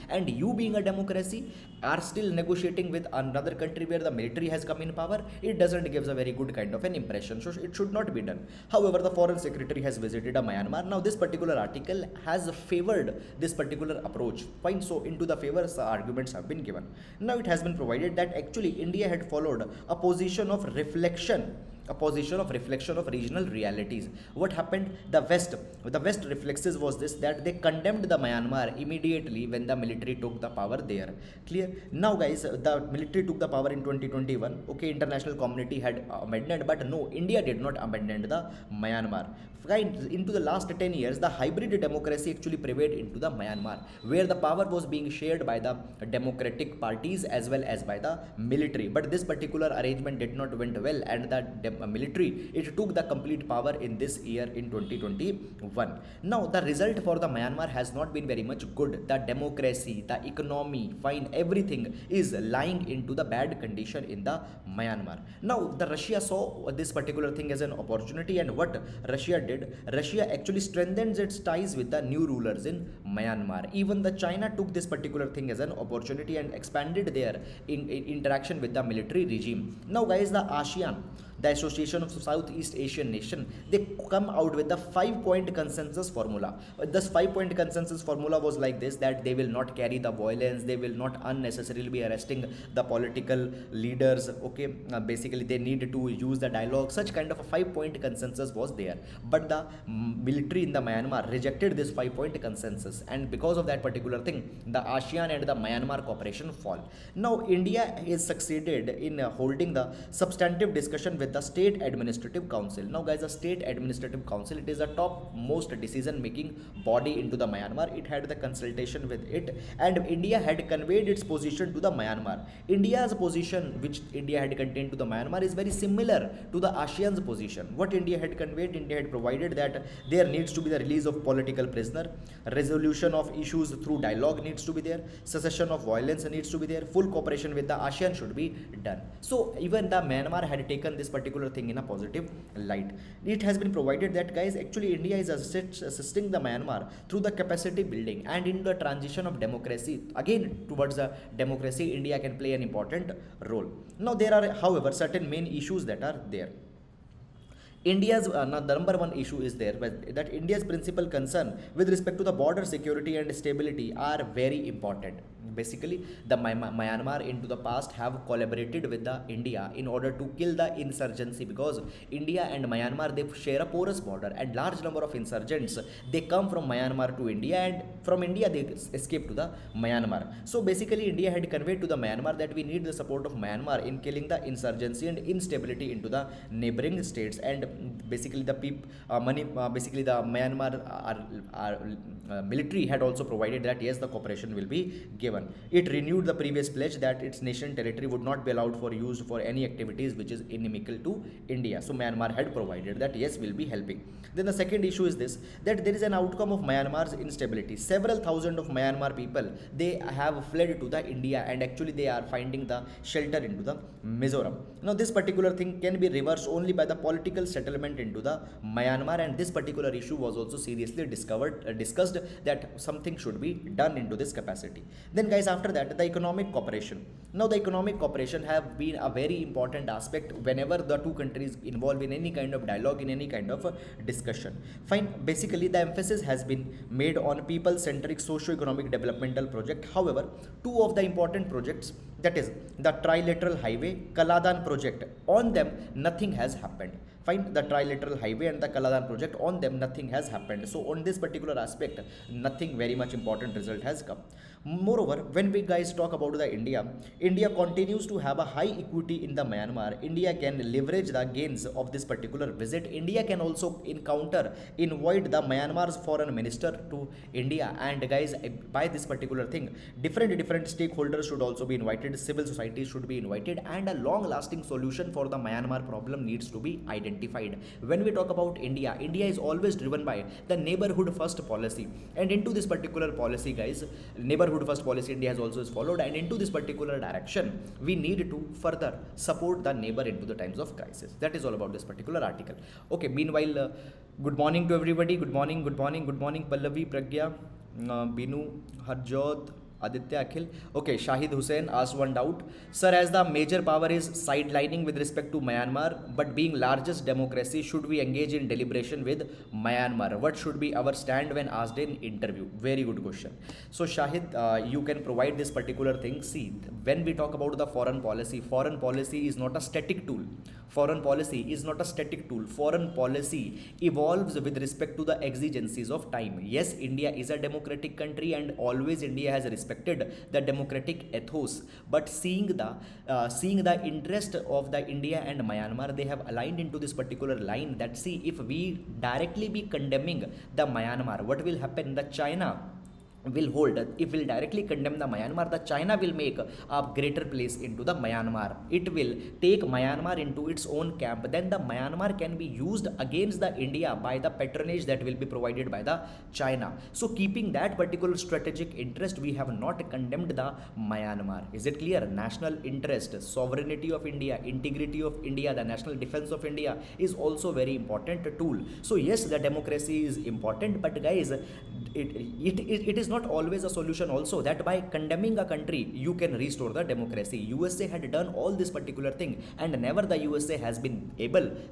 and you being a democracy are still negotiating with another country where the military has come in power. It doesn't give a very good kind of an impression, so it should not be done. However, the foreign secretary has visited a Myanmar. Now this particular article has favored this particular approach. Fine. So into the favors, arguments have been given. Now it has been provided that actually India had followed a position of reflection, of regional realities. What happened? The West reflexes was this, that they condemned the Myanmar immediately when the military took the power there. Clear? Now guys, the military took the power in 2021. Okay, international community had amended, but no, India did not amend the Myanmar. Right, into the last 10 years, the hybrid democracy actually prevailed into the Myanmar, where the power was being shared by the democratic parties as well as by the military. But this particular arrangement did not went well, and the military, it took the complete power in this year in 2021. Now the result for the Myanmar has not been very much good. The democracy, the economy, fine, everything is lying into the bad condition in the Myanmar. Now the Russia saw this particular thing as an opportunity, and what Russia did, Russia actually strengthens its ties with the new rulers in Myanmar. Even the China took this particular thing as an opportunity and expanded their interaction with the military regime. Now guys, the ASEAN, the Association of Southeast Asian Nation, they come out with the 5-point consensus formula. This 5-point consensus formula was like this, that they will not carry the violence, they will not unnecessarily be arresting the political leaders. Okay, basically they need to use the dialogue. Such kind of a 5-point consensus was there, but the military in the Myanmar rejected this 5-point consensus, and because of that particular thing, the ASEAN and the Myanmar cooperation fall. Now India is succeeded in holding the substantive discussion with the State Administrative Council. Now guys, the State Administrative Council, it is the top most decision making body into the Myanmar. It had the consultation with it, and India had conveyed its position to the Myanmar. India's position, which India had contained to the Myanmar, is very similar to the ASEAN's position. What India had conveyed, India had provided that there needs to be the release of political prisoner, resolution of issues through dialogue needs to be there, cessation of violence needs to be there, full cooperation with the ASEAN should be done. So even the Myanmar had taken this particular thing in a positive light. It has been provided that guys, actually India is assisting the Myanmar through the capacity building, and in the transition of democracy again towards the democracy, India can play an important role. Now there are, however, certain main issues that are there. India's the number one issue is there, that India's principal concern with respect to the border security and stability are very important. Basically, the Myanmar into the past have collaborated with the India in order to kill the insurgency, because India and Myanmar, they share a porous border, and large number of insurgents, they come from Myanmar to India, and from India they escape to the Myanmar. So basically India had conveyed to the Myanmar that we need the support of Myanmar in killing the insurgency and instability into the neighboring states. And basically the basically the Myanmar military had also provided that yes, the cooperation will be given. It renewed the previous pledge that its nation territory would not be allowed for use for any activities which is inimical to India. So Myanmar had provided that yes, we'll be helping. Then the second issue is this, that there is an outcome of Myanmar's instability. Several thousand of Myanmar people, they have fled to the India, and actually they are finding the shelter into the Mizoram. Now this particular thing can be reversed only by the political settlement into the Myanmar, and this particular issue was also seriously discussed that something should be done into this capacity. Then guys, after that, the economic cooperation. Now the economic cooperation have been a very important aspect whenever the two countries involve in any kind of dialogue, in any kind of discussion. Fine. Basically the emphasis has been made on people centric socio-economic developmental project. However, two of the important projects That is the trilateral highway, Kaladan project. On them, nothing has happened. Fine, the trilateral highway and the Kaladan project, on them nothing has happened. So on this particular aspect, nothing very much important result has come. Moreover, when we guys talk about the India continues to have a high equity in the Myanmar. India can leverage the gains of this particular visit. India can also invite the Myanmar's foreign minister to India. And guys, by this particular thing, different stakeholders should also be invited. Civil society should be invited, and a long-lasting solution for the Myanmar problem needs to be identified. When we talk about India, India is always driven by the neighborhood first policy, and into this particular policy, guys, neighborhood first policy India has also followed, and into this particular direction we need to further support the neighbor into the times of crisis. That is all about this particular article. Okay, meanwhile, good morning to everybody. Good morning Pallavi, Pragya, Binu, Harjot, Aditya, Akhil. Okay, Shahid Hussain asked one doubt. Sir, as the major power is sidelining with respect to Myanmar, but being largest democracy, should we engage in deliberation with Myanmar? What should be our stand when asked in interview? Very good question. So Shahid, you can provide this particular thing. See, when we talk about the foreign policy is not a static tool. Foreign policy is not a static tool. Foreign policy evolves with respect to the exigencies of time. Yes, India is a democratic country, and always India has respected the democratic ethos. But seeing the interest of the India and Myanmar, they have aligned into this particular line that, see, if we directly be condemning the Myanmar, what will happen? The China will hold. If will directly condemn the Myanmar, the China will make a greater place into the Myanmar. It will take Myanmar into its own camp. Then the Myanmar can be used against the India by the patronage that will be provided by the China. So keeping that particular strategic interest, we have not condemned the Myanmar. Is it clear? National interest, sovereignty of India, integrity of India, the national defense of India is also very important tool. So yes, the democracy is important, but guys, it is not always a solution also that by condemning a country you can restore the democracy. USA had done all this particular thing, and never the USA has been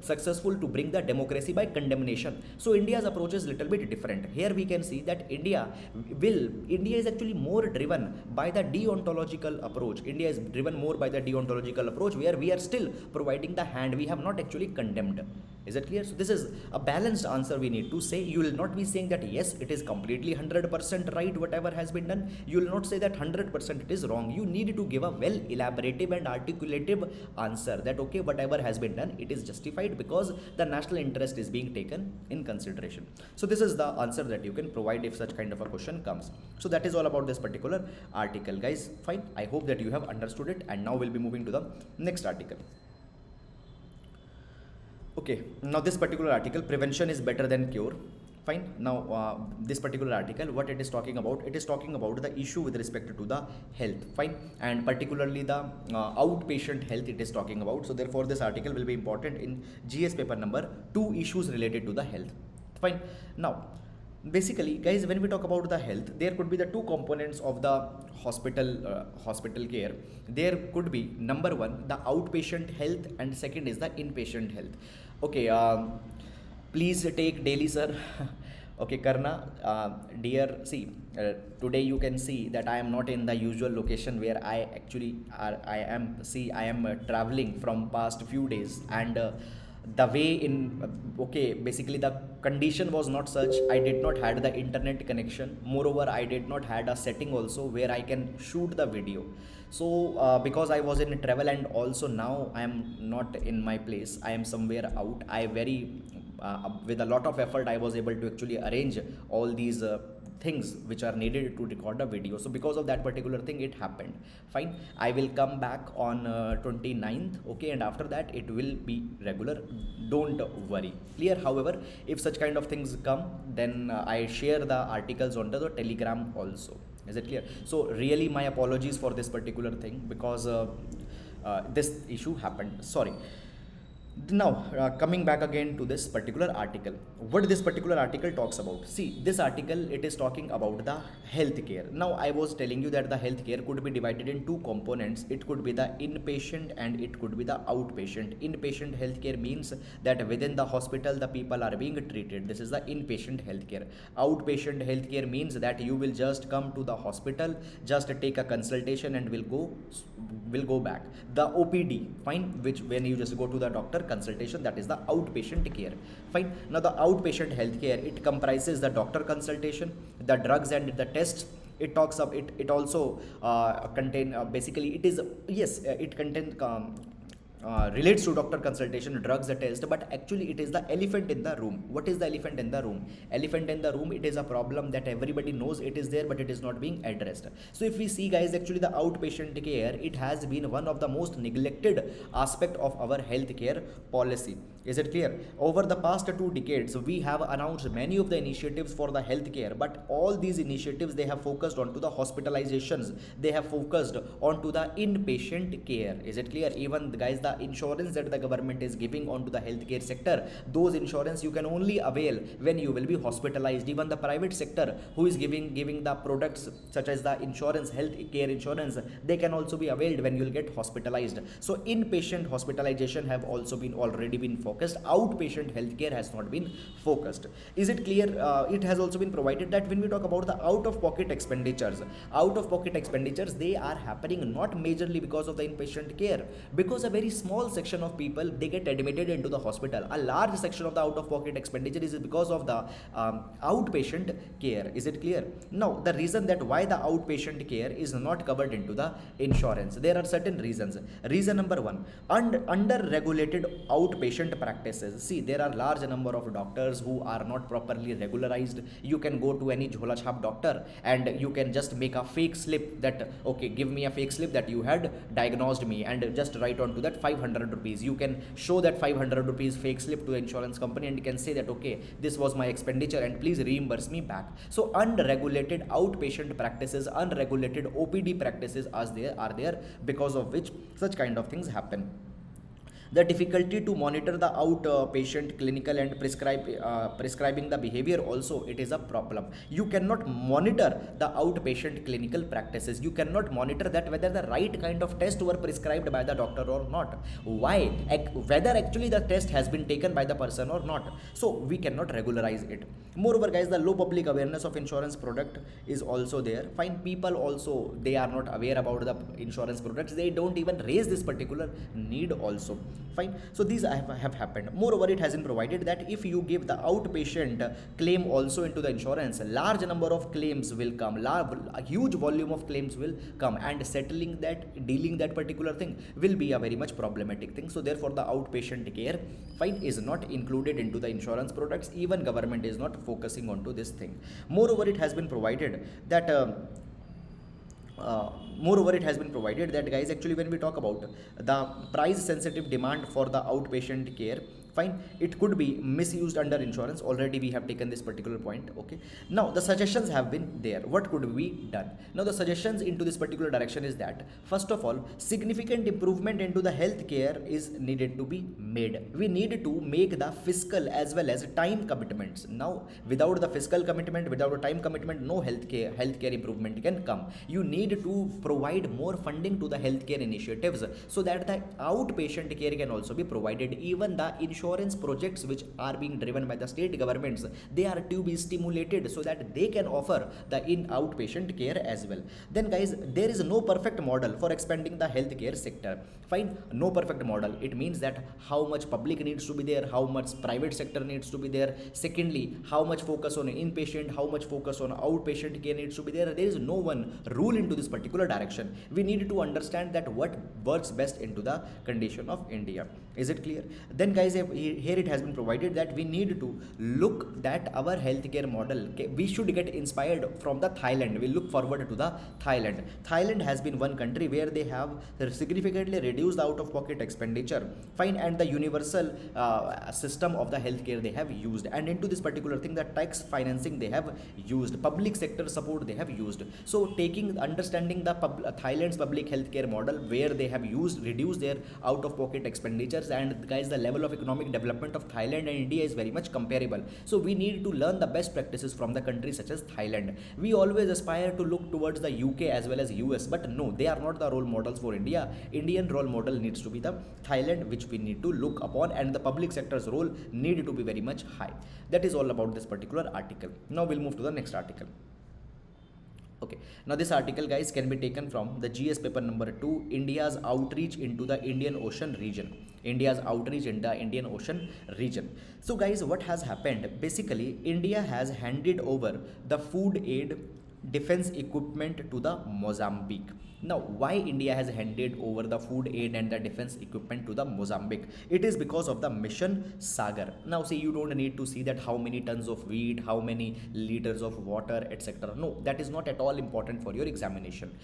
successful to bring the democracy by condemnation. So India's approach is little bit different. Here we can see that India is actually more driven by the deontological approach. India is driven more by the deontological approach, where we are still providing the hand. We have not actually condemned. Is it clear? So this is a balanced answer we need to say. You will not be saying that yes, it is completely 100% right whatever has been done. You will not say that 100% it is wrong. You need to give a well elaborative and articulative answer that okay, whatever has been done, it is justified because the national interest is being taken in consideration. So this is the answer that you can provide if such kind of a question comes. So that is all about this particular article, guys. Fine. I hope that you have understood it, and now we'll be moving to the next article. Okay, now this particular article, prevention is better than cure. Fine. Now this particular article, what it is talking about, it is talking about the issue with respect to the health. Fine. And particularly the outpatient health it is talking about. So therefore this article will be important in GS paper number 2, issues related to the health. Fine. Now basically, guys, when we talk about the health, there could be the two components of the hospital care. There could be number one, the outpatient health, and second is the inpatient health. Okay, please take daily, sir. Okay, Karna, dear, see, today you can see that I am not in the usual location where I am traveling from past few days, and the way in basically the condition was not such. I did not had the internet connection. Moreover, I did not had a setting also where I can shoot the video. So because I was in travel, and also now I am not in my place, I am somewhere out. With a lot of effort, I was able to actually arrange all these things which are needed to record a video. So because of that particular thing, it happened. Fine. I will come back on 29th. Okay, and after that it will be regular. Don't worry. Clear? However, if such kind of things come, then I share the articles on the Telegram also. Is it clear? So really my apologies for this particular thing, because this issue happened. Sorry. Now coming back again to this particular article, what this particular article talks about. See, this article, it is talking about the healthcare. Now I was telling you that the healthcare could be divided in two components. It could be the inpatient and it could be the outpatient. Inpatient healthcare means that within the hospital the people are being treated. This is the inpatient healthcare. Outpatient healthcare means that you will just come to the hospital, just take a consultation and will go back. The OPD, fine, which when you just go to the doctor consultation, that is the outpatient care. Fine. Now the outpatient healthcare, it comprises the doctor consultation, the drugs and the tests. It talks of it also contain basically it is yes it contains relates to doctor consultation, drugs, the test, but actually it is the elephant in the room. What is the elephant in the room? Elephant in the room, it is a problem that everybody knows it is there, but it is not being addressed. So if we see, guys, actually the outpatient care, it has been one of the most neglected aspect of our healthcare policy. Is it clear? Over the past 2 decades, we have announced many of the initiatives for the healthcare, but all these initiatives, they have focused onto the hospitalizations. They have focused onto the inpatient care. Is it clear? Even, guys, the insurance that the government is giving onto the healthcare sector, those insurance you can only avail when you will be hospitalized. Even the private sector who is giving the products such as the insurance, health care insurance, they can also be availed when you will get hospitalized. So inpatient hospitalization have also been already been focused. Outpatient healthcare has not been focused. Is it clear? It has also been provided that when we talk about the out-of-pocket expenditures, they are happening not majorly because of the inpatient care, because a very small section of people, they get admitted into the hospital. A large section of the out-of-pocket expenditure is because of the outpatient care. Is it clear? Now the reason that why the outpatient care is not covered into the insurance, there are certain reasons. Reason number one, under regulated outpatient practices. See, there are large number of doctors who are not properly regularized. You can go to any jhola chhap doctor and you can just make a fake slip that, okay, give me a fake slip that you had diagnosed me, and just write on to that 500 rupees. You can show that 500 rupees fake slip to the insurance company and you can say that, okay, this was my expenditure and please reimburse me back. So unregulated outpatient practices, unregulated OPD practices are there because of which such kind of things happen. The difficulty to monitor the outpatient clinical and prescribing the behavior also, it is a problem. You cannot monitor the outpatient clinical practices. You cannot monitor that whether the right kind of test were prescribed by the doctor or not. Why? Whether actually the test has been taken by the person or not. So we cannot regularize it. Moreover, guys, the low public awareness of insurance product is also there. Fine, people also, they are not aware about the insurance products. They don't even raise this particular need also. Fine. So these have happened. Moreover, it has been provided that if you give the outpatient claim also into the insurance, large number of claims will come, a huge volume of claims will come, and settling that, dealing that particular thing will be a very much problematic thing. So therefore the outpatient care, fine, is not included into the insurance products. Even government is not focusing onto this thing. Moreover, it has been provided that guys, actually when we talk about the price sensitive demand for the outpatient care, fine, it could be misused under insurance. Already we have taken this particular point. Okay, now the suggestions have been there. What could be done? Now the suggestions into this particular direction is that, first of all, significant improvement into the health care is needed to be made. We need to make the fiscal as well as time commitments. Now without the fiscal commitment, without a time commitment, no healthcare improvement can come. You need to provide more funding to the healthcare initiatives so that the outpatient care can also be provided. Even the insurance projects which are being driven by the state governments, they are to be stimulated so that they can offer the outpatient care as well. Then guys, there is no perfect model for expanding the healthcare sector. Fine, no perfect model. It means that how much public needs to be there, how much private sector needs to be there. Secondly, how much focus on inpatient, how much focus on outpatient care needs to be there. There is no one rule into this particular direction. We need to understand that what works best into the condition of India. Is it clear? Then guys, here it has been provided that we need to look that our healthcare model, we should get inspired from the Thailand. We look forward to the Thailand. Thailand has been one country where they have significantly reduced the out-of-pocket expenditure. Fine, and the universal system of the healthcare they have used, and into this particular thing, the tax financing they have used, public sector support they have used. So understanding the Thailand's public healthcare model, where they have reduced their out-of-pocket expenditures, features, and guys, the level of economic development of Thailand and India is very much comparable. So we need to learn the best practices from the countries such as Thailand. We always aspire to look towards the UK as well as US, but no, they are not the role models for India. Indian role model needs to be the Thailand, which we need to look upon, and the public sector's role need to be very much high. That is all about this particular article. Now we'll move to the next article. Okay, now this article, guys, can be taken from the GS paper number 2, India's outreach into the Indian Ocean region. India's outreach in the Indian Ocean region. So guys, what has happened? Basically, India has handed over the food aid defense equipment to the Mozambique. Now, why India has handed over the food aid and the defense equipment to the Mozambique? It is because of the mission Sagar. Now, see, you don't need to see that how many tons of wheat, how many liters of water, etc. No, that is not at all important for your examination.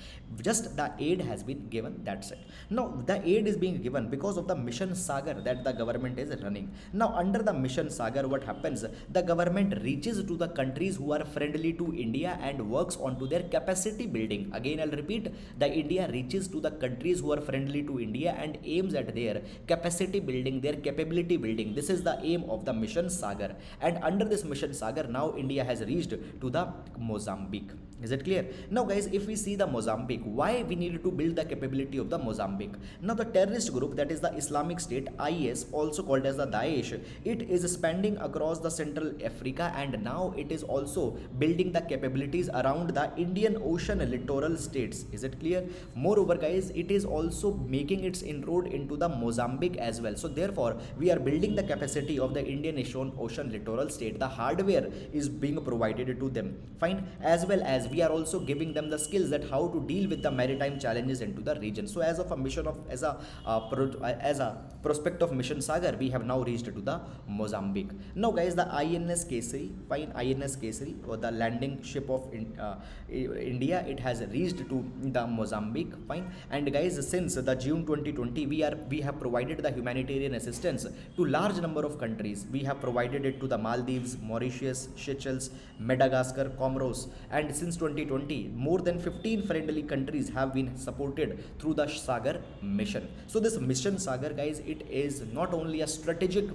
Just the aid has been given, that's it. Now, the aid is being given because of the mission Sagar that the government is running. Now, under the mission Sagar, what happens? The government reaches to the countries who are friendly to India and works onto their capacity building. Again, I'll repeat, the India reaches to the countries who are friendly to India and aims at their capacity building, their capability building. This is the aim of the mission Sagar. And under this mission Sagar, now India has reached to the Mozambique. Is it clear? Now guys, if we see the Mozambique, why we needed to build the capability of the Mozambique? Now the terrorist group, that is the Islamic State, IAS, also called as the Daesh, it is expanding across the Central Africa, and now it is also building the capabilities around the Indian Ocean littoral states. Is it clear? Moreover guys, it is also making its inroad into the Mozambique as well. So therefore, we are building the capacity of the Indian Ocean littoral state. The hardware is being provided to them. Fine. As well as we are also giving them the skills that how to deal with the maritime challenges into the region. So as of a mission of as a prospect of mission Sagar, we have now reached to the Mozambique. Now guys, the INS Kesari, fine, INS Kesari, or the landing ship of India, it has reached to the Mozambique. Fine. And guys, since the June 2020, we have provided the humanitarian assistance to large number of countries. We have provided it to the Maldives, Mauritius, Seychelles, Madagascar, Comoros, and since 2020, more than 15 friendly countries have been supported through the Sagar mission. So this mission Sagar, guys, it is not only a strategic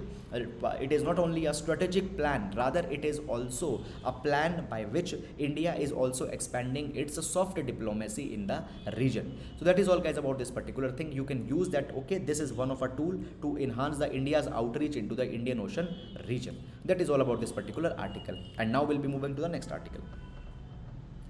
plan, rather it is also a plan by which India is also expanding its soft diplomacy in the region. So that is all guys about this particular thing. You can use that. Okay, this is one of a tool to enhance the India's outreach into the Indian Ocean region. That is all about this particular article. And now we'll be moving to the next article.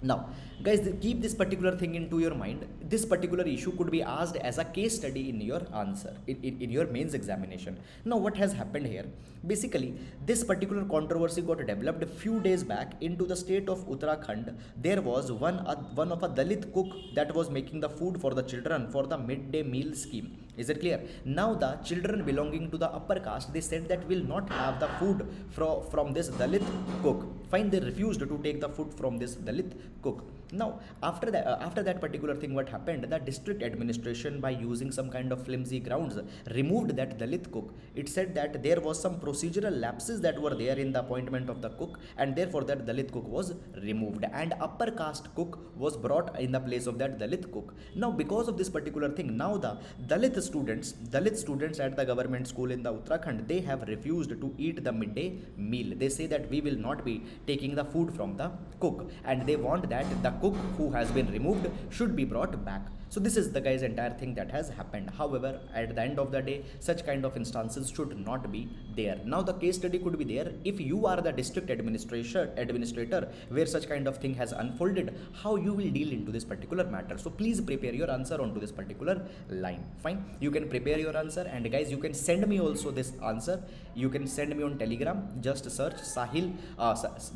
Now guys, keep this particular thing into your mind. This particular issue could be asked as a case study in your answer in your mains examination. Now what has happened here? Basically, this particular controversy got developed a few days back into the state of Uttarakhand. There was one of a Dalit cook that was making the food for the children for the midday meal scheme. Is it clear? Now the children belonging to the upper caste, they said that will not have the food from this Dalit cook. Fine, they refused to take the food from this Dalit cook. Now after that particular thing, what happened? The district administration, by using some kind of flimsy grounds, removed that Dalit cook. It said that there was some procedural lapses that were there in the appointment of the cook, and therefore that Dalit cook was removed and upper caste cook was brought in the place of that Dalit cook. Now because of this particular thing, now the Dalit students at the government school in the Uttarakhand, they have refused to eat the midday meal. They say that we will not be taking the food from the cook, and they want that the cook who has been removed should be brought back. So this is the guys entire thing that has happened. However, at the end of the day, such kind of instances should not be there. Now the case study could be there. If you are the district administrator where such kind of thing has unfolded, how you will deal into this particular matter. So please prepare your answer onto this particular line. Fine, you can prepare your answer, and guys, you can send me also this answer. You can send me on Telegram. Just search Sahil,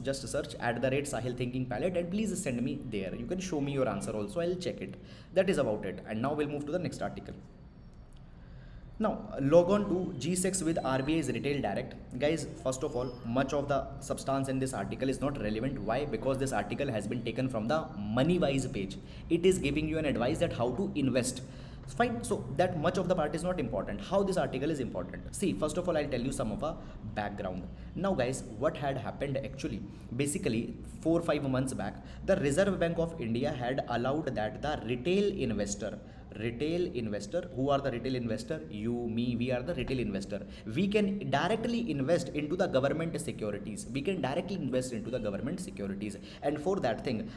just search @Sahil Thinking Palette, and please send me there. You can show me your answer also. I'll check it. That is about it. And now we'll move to the next article. Now log on to G6 with RBI's Retail Direct. Guys, first of all, much of the substance in this article is not relevant. Why? Because this article has been taken from the MoneyWise page. It is giving you an advice that how to invest. Fine, so that much of the part is not important. How this article is important? See, first of all, I'll tell you some of a background. Now guys, what had happened actually? Basically, 4 or 5 months back, the Reserve Bank of India had allowed that the retail retail investor. Who are the retail investor? You, me, we are the retail investor. We can directly invest into the government securities. We can directly invest into the government securities. And for that thing,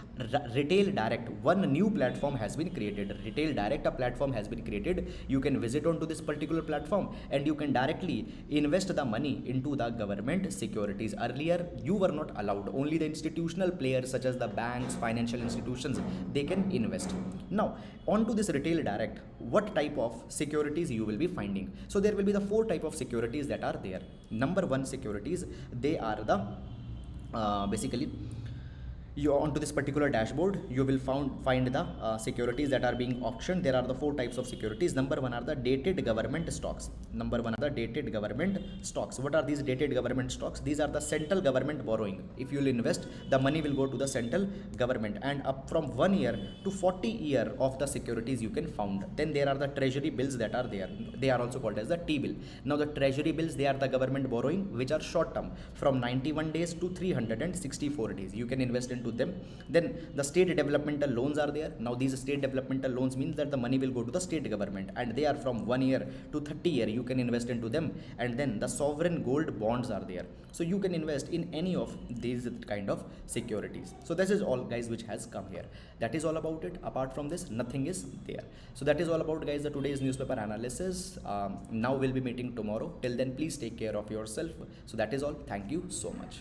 Retail Direct, one new platform has been created. Retail Direct, a platform has been created. You can visit onto this particular platform and you can directly invest the money into the government securities. Earlier, you were not allowed. Only the institutional players such as the banks, financial institutions, they can invest. Now, onto this Retail Direct, what type of securities you will be finding? So there will be the four type of securities that are there. Number one securities, they are the basically, you onto this particular dashboard, you will find the securities that are being auctioned. There are the four types of securities. Number one are the dated government stocks. Number one are the dated government stocks. What are these dated government stocks? These are the central government borrowing. If you will invest, the money will go to the central government, and up from 1 year to 40 year of the securities you can found. Then there are the treasury bills that are there. They are also called as the T-bill. Now the treasury bills, they are the government borrowing which are short term, from 91 days to 364 days. You can invest into them. Then the state developmental loans are there. Now these state developmental loans means that the money will go to the state government, and they are from 1 year to 30 year. You can invest into them. And then the sovereign gold bonds are there. So you can invest in any of these kind of securities. So this is all, guys, which has come here. That is all about it. Apart from this, nothing is there. So that is all about, guys, the today's newspaper analysis. Now we'll be meeting tomorrow. Till then, please take care of yourself. So that is all. Thank you so much.